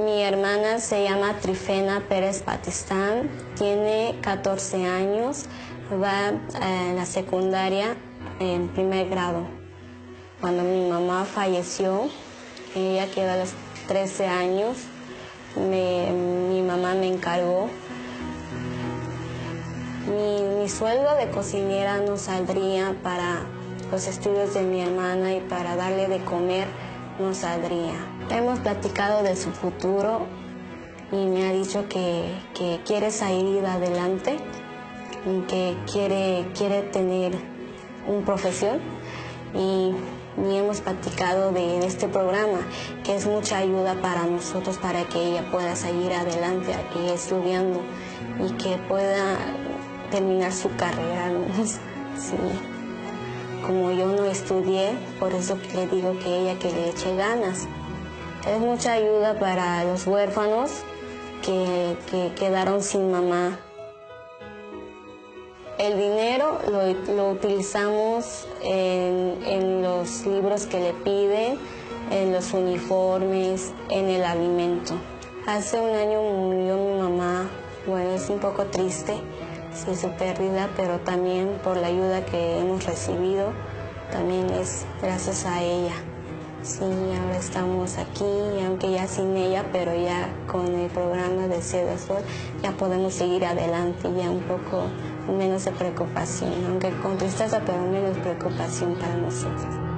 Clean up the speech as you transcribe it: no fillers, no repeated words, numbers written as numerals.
Mi hermana se llama Trifena Pérez Batistán, tiene 14 años, va a la secundaria en primer grado. Cuando mi mamá falleció, ella quedó a los 13 años, mi mamá me encargó. Mi sueldo de cocinera no saldría para los estudios de mi hermana y para darle de comer no saldría. Hemos platicado de su futuro y me ha dicho que quiere salir adelante, que quiere tener una profesión y hemos platicado de este programa, que es mucha ayuda para nosotros para que ella pueda seguir adelante aquí estudiando y que pueda terminar su carrera, ¿no? Sí. Como yo no estudié, por eso le digo que ella que le eche ganas. Es mucha ayuda para los huérfanos que quedaron sin mamá. El dinero lo utilizamos en los libros que le piden, en los uniformes, en el alimento. Hace un año murió mi mamá. Bueno, es un poco triste, sí, su pérdida, pero también por la ayuda que hemos recibido, también es gracias a ella. Sí, ahora estamos aquí, aunque ya sin ella, pero ya con el programa de Cedasol ya podemos seguir adelante, ya un poco menos de preocupación, aunque con tristeza, pero menos preocupación para nosotros.